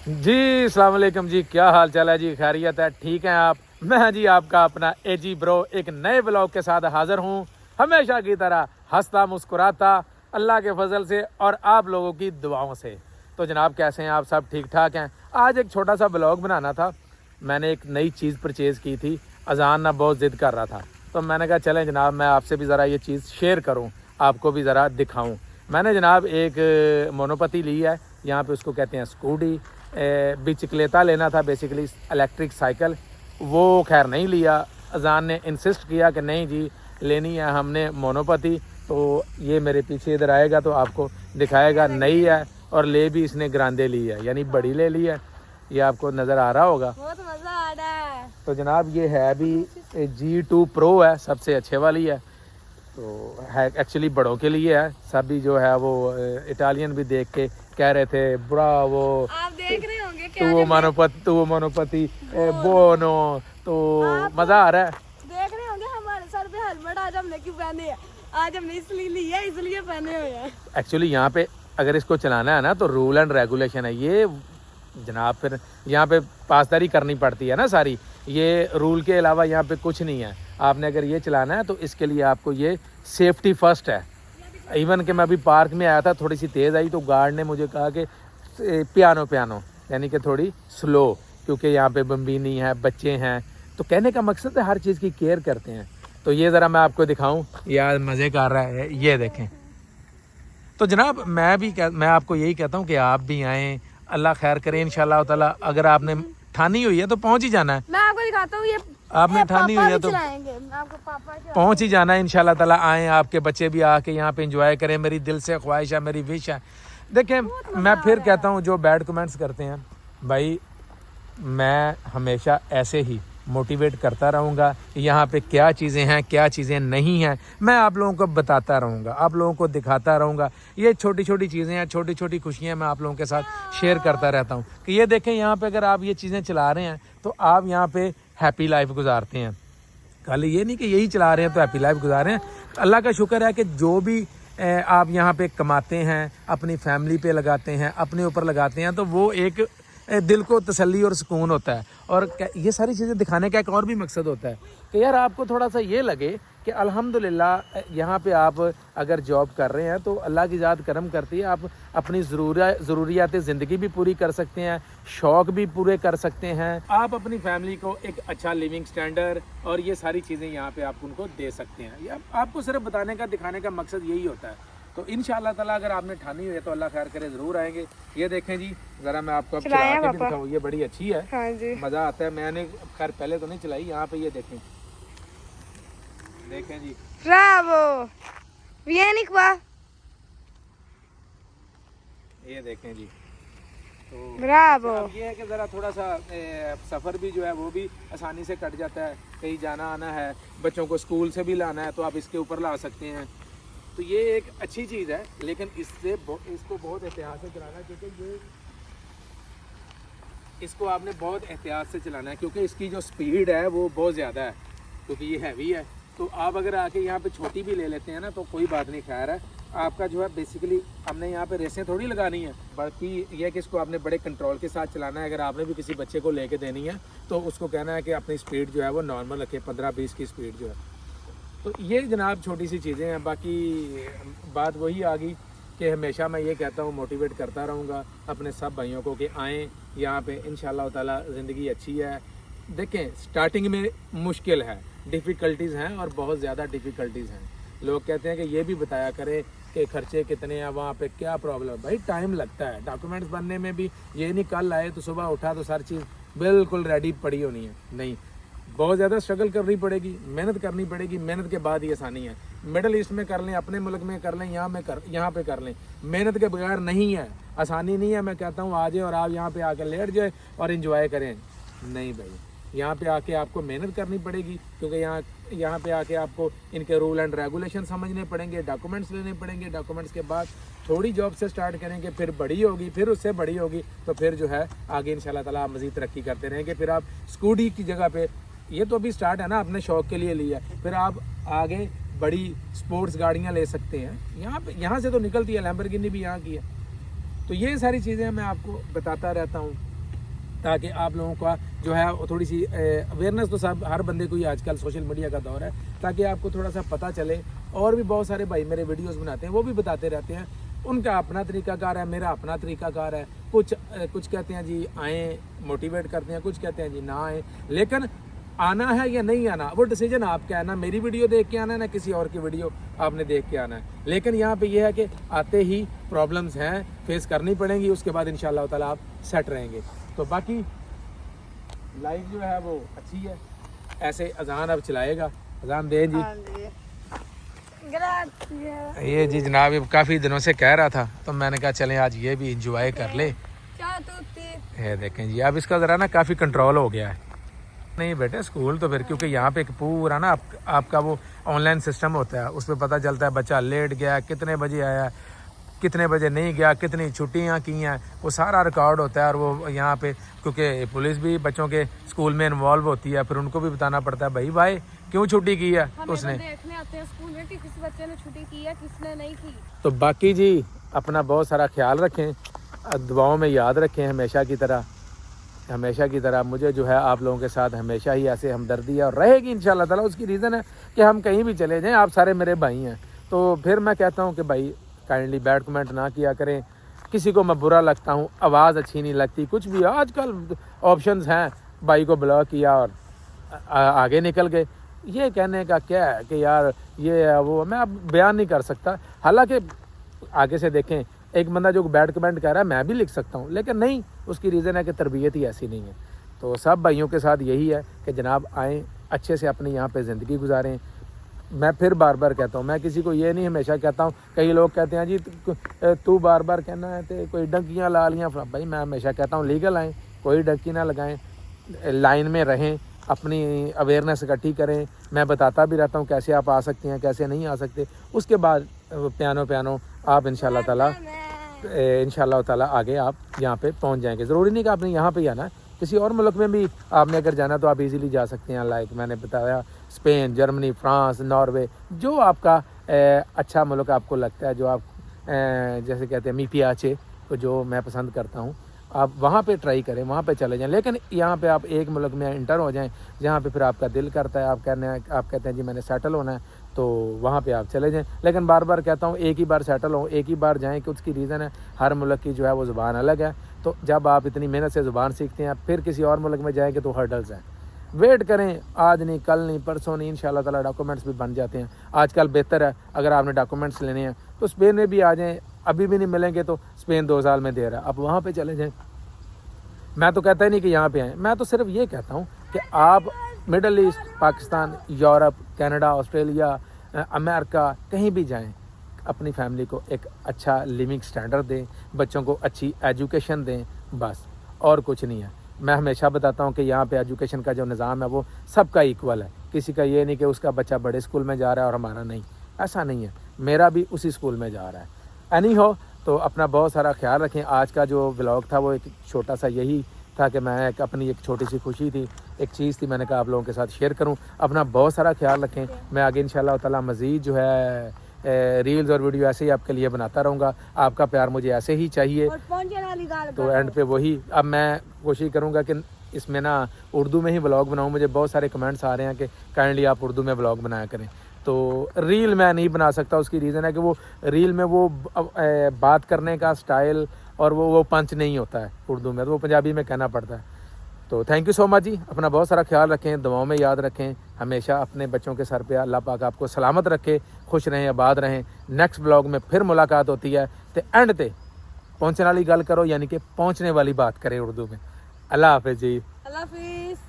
जी अस्सलाम वालेकुम जी, क्या हाल चाल है जी? खैरियत है? ठीक हैं आप? मैं जी आपका अपना एजी ब्रो एक नए ब्लॉग के साथ हाज़िर हूँ, हमेशा की तरह हंसता मुस्कुराता, अल्लाह के फजल से और आप लोगों की दुआओं से। तो जनाब कैसे हैं आप? सब ठीक ठाक हैं? आज एक छोटा सा ब्लॉग बनाना था। मैंने एक नई चीज़ परचेज़ की थी, अजान ना बहुत ज़िद कर रहा था, तो मैंने कहा चलें जनाब मैं आपसे भी ज़रा ये चीज़ शेयर करूँ, आपको भी ज़रा दिखाऊँ। मैंने जनाब एक मोनोपति ली है, यहाँ पे उसको कहते हैं स्कूटी। बिचक्लेता लेना था, बेसिकली इलेक्ट्रिक साइकिल, वो खैर नहीं लिया। अजान ने इंसिस्ट किया कि नहीं जी लेनी है हमने मोनोपति। तो ये मेरे पीछे इधर आएगा तो आपको दिखाएगा, नई है और ले भी इसने ग्रांदे ली है, यानी बड़ी ले ली है। ये आपको नज़र आ रहा होगा, बहुत मजा आ रहा है। तो जनाब ये है अभी G2 Pro है, सबसे अच्छे वाली है। तो है एक्चुअली बड़ों के लिए है। सभी जो है वो इटालियन भी देख के कह रहे थे ब्रावो, आप देख रहे होंगे तू वो मोनोपति बोनो। तो मज़ा आ रहा है। देख रहे होंगे हमारे सर पे हेलमेट आज हमने क्यों पहने है? आज हमने इसलिए लिया है, इसलिए पहने हुए हैं। एक्चुअली यहाँ पे अगर इसको चलाना है ना तो रूल एंड रेगुलेशन है ये जनाब। फिर यहाँ पे पासदारी करनी पड़ती है ना सारी, ये रूल के अलावा यहाँ पे कुछ नहीं है। आपने अगर ये चलाना है तो इसके लिए आपको ये सेफ्टी फर्स्ट है। इवन कि मैं अभी पार्क में आया था, थोड़ी सी तेज़ आई तो गार्ड ने मुझे कहा कि पियानो यानी कि थोड़ी स्लो, क्योंकि यहाँ पे बम्बीनी है, बच्चे हैं। तो कहने का मकसद है हर चीज़ की केयर करते हैं। तो ये ज़रा मैं आपको दिखाऊं, यार मज़े कर रहा है, ये देखें। तो जनाब मैं आपको यही कहता हूँ कि आप भी आएँ, अल्लाह खैर करे इंशाल्लाह ताला। अगर आपने ठानी हुई है तो पहुँच ही जाना है। मैं आपको दिखाता हूँ, ये आपने ठानी हुई है तो आपको पापा पहुँच ही जाना है इंशाल्लाह ताला। आएँ, आपके बच्चे भी आके यहाँ पे एंजॉय करें। मेरी दिल से ख्वाहिश है, मेरी विश है। देखें मैं फिर कहता हूँ, जो बैड कमेंट्स करते हैं भाई, मैं हमेशा ऐसे ही मोटिवेट करता रहूँगा। यहाँ पे क्या चीज़ें हैं, क्या चीज़ें नहीं हैं, मैं आप लोगों को बताता रहूँगा, आप लोगों को दिखाता रहूँगा। ये छोटी छोटी चीज़ें हैं, छोटी छोटी खुशियाँ मैं आप लोगों के साथ शेयर करता रहता हूँ कि ये देखें यहाँ पे अगर आप ये चीज़ें चला रहे हैं तो आप यहाँ पे हैप्पी लाइफ गुजारते हैं। कल ये नहीं कि यही चला रहे हैं तो हैप्पी लाइफ गुजार रहे हैं। अल्लाह का शुक्र है कि जो भी आप यहाँ पे कमाते हैं, अपनी फैमिली पे लगाते हैं, अपने ऊपर लगाते हैं, तो वो एक दिल को तसल्ली और सुकून होता है। और ये सारी चीज़ें दिखाने का एक और भी मकसद होता है कि यार आपको थोड़ा सा ये लगे कि अल्हम्दुलिल्लाह यहाँ पे आप अगर जॉब कर रहे हैं तो अल्लाह की ज़ात करम करती है, आप अपनी ज़रूरियात ज़िंदगी भी पूरी कर सकते हैं, शौक़ भी पूरे कर सकते हैं, आप अपनी फैमिली को एक अच्छा लिविंग स्टैंडर्ड और ये सारी चीज़ें यहाँ पे आप उनको दे सकते हैं। या आपको सिर्फ बताने का, दिखाने का मकसद यही होता है। तो इंशाअल्लाह ताला अगर आपने ठानी हुई है तो अल्लाह खैर करे ज़रूर आएंगे। ये देखें जी, ज़रा मैं आपको अब चला के भी दिखाऊँ, ये बड़ी अच्छी है। हाँ जी, मज़ा आता है। मैंने खैर पहले तो नहीं चलाई, यहाँ पे ये देखें, देखें जी, ब्रावो, vieni qua, ये देखें जी। तो ब्रावो। अब ये है कि ज़रा थोड़ा सा सफ़र भी जो है वो भी आसानी से कट जाता है। कहीं जाना आना है, बच्चों को स्कूल से भी लाना है तो आप इसके ऊपर ला सकते हैं। तो ये एक अच्छी चीज़ है, लेकिन इसको बहुत एहतियात से चलाना है, क्योंकि इसको आपने बहुत एहतियात से चलाना है, क्योंकि इसकी जो स्पीड है वो बहुत ज़्यादा है, क्योंकि ये हैवी है। तो आप अगर आके यहाँ पे छोटी भी ले लेते हैं ना तो कोई बात नहीं, खैर है। आपका जो है बेसिकली हमने यहाँ पे रेसें थोड़ी लगानी है, बल्कि यह कि इसको आपने बड़े कंट्रोल के साथ चलाना है। अगर आपने भी किसी बच्चे को लेके देनी है तो उसको कहना है कि अपनी स्पीड जो है वो नॉर्मल रखे, 15-20 की स्पीड जो है। तो ये जनाब छोटी सी चीज़ें हैं। बाकी बात वही आ गई कि हमेशा मैं ये कहता हूँ, मोटिवेट करता रहूँगा अपने सब भाइयों को कि आएँ यहाँ पे, इंशाल्लाह ताला ज़िंदगी अच्छी है। देखें स्टार्टिंग में मुश्किल है, डिफ़िकल्टीज़ हैं और बहुत ज़्यादा डिफ़िकल्टीज़ हैं। लोग कहते हैं कि ये भी बताया करें कि खर्चे कितने हैं, वहाँ पे क्या प्रॉब्लम है। भाई टाइम लगता है डॉक्यूमेंट्स बनने में भी। ये नहीं कल आए तो सुबह उठा तो सारी चीज़ बिल्कुल रेडी पड़ी होनी है, नहीं, बहुत ज़्यादा स्ट्रगल करनी पड़ेगी, मेहनत करनी पड़ेगी। मेहनत के बाद ही आसानी है। मिडल ईस्ट में कर लें, अपने मुल्क में कर लें, यहाँ पे कर लें, मेहनत के बगैर नहीं है, आसानी नहीं है। मैं कहता हूँ आ जाए और आप यहाँ पे आकर लेट जाए और एंजॉय करें, नहीं भाई, यहाँ पे आके आपको मेहनत करनी पड़ेगी, क्योंकि यहाँ पे आके आपको इनके रूल एंड रेगुलेशन समझने पड़ेंगे, डॉक्यूमेंट्स लेने पड़ेंगे। डॉक्यूमेंट्स के बाद थोड़ी जॉब से स्टार्ट करेंगे, फिर बड़ी होगी, फिर उससे बड़ी होगी, तो फिर जो है आगे इंशाल्लाह ताला मज़ीद तरक्की करते रहेंगे। फिर आप स्कूटी की जगह पे, ये तो अभी स्टार्ट है ना, अपने शौक़ के लिए लिया, फिर आप आगे बड़ी स्पोर्ट्स गाड़ियाँ ले सकते हैं। यहाँ से तो निकलती है, लैम्बोर्गिनी भी यहाँ की है। तो ये सारी चीज़ें मैं आपको बताता रहता हूँ। تاکہ آپ لوگوں کا جو ہے وہ تھوڑی سی اویئرنیس تو سب ہر بندے کو ہی آج کل سوشل میڈیا کا دور ہے، تاکہ آپ کو تھوڑا سا پتہ چلے. اور بھی بہت سارے بھائی میرے ویڈیوز بناتے ہیں، وہ بھی بتاتے رہتے ہیں، ان کا اپنا طریقہ کار ہے، میرا اپنا طریقہ کار ہے. کچھ کہتے ہیں جی آئیں موٹیویٹ کرتے ہیں، کچھ کہتے ہیں جی نہ آئیں، لیکن آنا ہے یا نہیں آنا وہ ڈیسیجن آپ کا ہے. نہ میری ویڈیو دیکھ کے آنا ہے، نہ کسی اور کی ویڈیو آپ نے دیکھ کے آنا ہے. لیکن یہاں پہ یہ ہے کہ آتے ہی پرابلمز ہیں، فیس کرنی پڑیں گی، اس کے بعد انشاءاللہ تعالیٰ آپ سیٹ رہیں گے. تو باقی لائف جو ہے وہ اچھی ہے. ایسے اذان اب چلائے گا، اذان دیں جی. یہ جی جناب یہ کافی دنوں سے کہہ رہا تھا، تو میں نے کہا چلیں آج یہ بھی انجوائے کر لے. یہ دیکھیں جی اب اس کا ذرا نا کافی کنٹرول ہو گیا ہے. نہیں بیٹے اسکول تو پھر کیونکہ یہاں پہ ایک پورا نا آپ کا وہ آن لائن سسٹم ہوتا ہے، اس پہ پتہ چلتا ہے بچہ لیٹ گیا، کتنے بجے آیا، کتنے بجے نہیں گیا، کتنی چھٹیاں کی ہیں، وہ سارا ریکارڈ ہوتا ہے. اور وہ یہاں پہ کیونکہ پولیس بھی بچوں کے اسکول میں انوالو ہوتی ہے، پھر ان کو بھی بتانا پڑتا ہے بھائی کیوں چھٹی کی ہے اس نے. دیکھنے آتے ہیں اسکول میں کہ کس بچے نے چھٹی کی ہے کس نے نہیں کی. تو باقی جی اپنا بہت سارا خیال رکھیں، دعاؤں میں یاد رکھیں. ہمیشہ کی طرح مجھے جو ہے آپ لوگوں کے ساتھ ہمیشہ ہی ایسے ہمدردی ہے اور رہے گی انشاءاللہ تعالیٰ. اس کی ریزن ہے کہ ہم کہیں بھی چلے جائیں، آپ سارے میرے بھائی ہیں. تو پھر میں کہتا ہوں کہ بھائی کائنڈلی بیڈ کمنٹ نہ کیا کریں. کسی کو میں برا لگتا ہوں، آواز اچھی نہیں لگتی، کچھ بھی آج کل آپشنز ہیں، بھائی کو بلاک کیا اور آگے نکل گئے. یہ کہنے کا کیا ہے کہ یار یہ وہ میں اب بیان نہیں کر سکتا. حالانکہ آگے سے دیکھیں ایک بندہ جو بیڈ کمنٹ کہہ رہا ہے میں بھی لکھ سکتا ہوں، لیکن نہیں، اس کی ریزن ہے کہ تربیت ہی ایسی نہیں ہے. تو سب بھائیوں کے ساتھ یہی ہے کہ جناب آئیں اچھے سے اپنی یہاں پہ زندگی گزاریں. میں پھر بار بار کہتا ہوں، میں کسی کو یہ نہیں ہمیشہ کہتا ہوں. کئی لوگ کہتے ہیں جی تو بار بار کہنا ہے تو کوئی ڈنکیاں لا لیاں. بھائی میں ہمیشہ کہتا ہوں لیگل آئیں، کوئی ڈنکی نہ لگائیں، لائن میں رہیں، اپنی اویئرنیس اکٹھی کریں. میں بتاتا بھی رہتا ہوں کیسے آپ آ سکتے ہیں، کیسے نہیں آ سکتے. اس کے بعد پیانو آپ انشاءاللہ تعالیٰ آگے آپ یہاں پہ پہنچ جائیں گے. ضروری نہیں کہ آپ نے یہاں پہ ہی آنا ہے، کسی اور ملک میں بھی آپ نے اگر جانا تو آپ ایزیلی جا سکتے ہیں. لائک میں نے بتایا اسپین، جرمنی، فرانس، ناروے، جو آپ کا اچھا ملک آپ کو لگتا ہے، جو آپ جیسے کہتے ہیں می پیاچے کو جو میں پسند کرتا ہوں، آپ وہاں پہ ٹرائی کریں، وہاں پہ چلے جائیں. لیکن یہاں پہ آپ ایک ملک میں انٹر ہو جائیں جہاں پہ پھر آپ کا دل کرتا ہے، آپ کہتے ہیں جی میں نے سیٹل ہونا ہے، تو وہاں پہ آپ چلے جائیں. لیکن بار بار کہتا ہوں ایک ہی بار سیٹل ہوں، ایک ہی بار جائیں، کہ اس کی ریزن ہے ہر ملک کی جو ہے وہ زبان الگ ہے. تو جب آپ اتنی محنت سے زبان سیکھتے ہیں پھر کسی اور ملک میں جائیں گے تو ہرڈلز ہیں. ویٹ کریں، آج نہیں، کل نہیں، پرسوں نہیں، انشاءاللہ تعالیٰ ڈاکومنٹس بھی بن جاتے ہیں. آج کل بہتر ہے اگر آپ نے ڈاکومنٹس لینے ہیں تو اسپین میں بھی آ جائیں. ابھی بھی نہیں ملیں گے تو اسپین 2 سال میں دے رہا ہے، آپ وہاں پہ چلے جائیں. میں تو کہتا ہی نہیں کہ یہاں پہ آئیں، میں تو صرف یہ کہتا ہوں کہ آپ middle east, Pakistan, Europe, Canada, Australia, America, کہیں بھی جائیں، اپنی فیملی کو ایک اچھا لیونگ سٹینڈرڈ دیں، بچوں کو اچھی ایجوکیشن دیں، بس اور کچھ نہیں ہے. میں ہمیشہ بتاتا ہوں کہ یہاں پہ ایجوکیشن کا جو نظام ہے وہ سب کا ایکول ہے. کسی کا یہ نہیں کہ اس کا بچہ بڑے اسکول میں جا رہا ہے اور ہمارا نہیں، ایسا نہیں ہے. میرا بھی اسی اسکول میں جا رہا ہے. اینی ہو تو اپنا بہت سارا خیال رکھیں. آج کا جو ولاگ تھا وہ ایک چھوٹا سا یہی تھا کہ میں اپنی ایک چھوٹی سی خوشی تھی، ایک چیز تھی، میں نے کہا آپ لوگوں کے ساتھ شیئر کروں. اپنا بہت سارا خیال رکھیں. میں آگے انشاءاللہ تعالیٰ مزید جو ہے ریلز اور ویڈیو ایسے ہی آپ کے لیے بناتا رہوں گا. آپ کا پیار مجھے ایسے ہی چاہیے. تو اینڈ پہ وہی اب میں کوشش کروں گا کہ اس میں نا اردو میں ہی ولاگ بناؤں. مجھے بہت سارے کمنٹس آ رہے ہیں کہ کائنڈلی آپ اردو میں ولاگ بنایا کریں. تو ریل میں نہیں بنا سکتا، اس کی ریزن ہے کہ وہ ریل میں وہ بات کرنے کا سٹائل اور وہ پنچ نہیں ہوتا ہے اردو میں، تو وہ پنجابی میں کہنا پڑتا ہے. تو تھینک یو سو مچ جی. اپنا بہت سارا خیال رکھیں، دعاؤں میں یاد رکھیں. ہمیشہ اپنے بچوں کے سر پہ اللہ پاک آپ کو سلامت رکھے، خوش رہیں، آباد رہیں. نیکسٹ بلاگ میں پھر ملاقات ہوتی ہے. تو اینڈ تے پہنچنے والی گل کرو، یعنی کہ پہنچنے والی بات کریں اردو میں. اللہ حافظ جی. اللہ حافظ.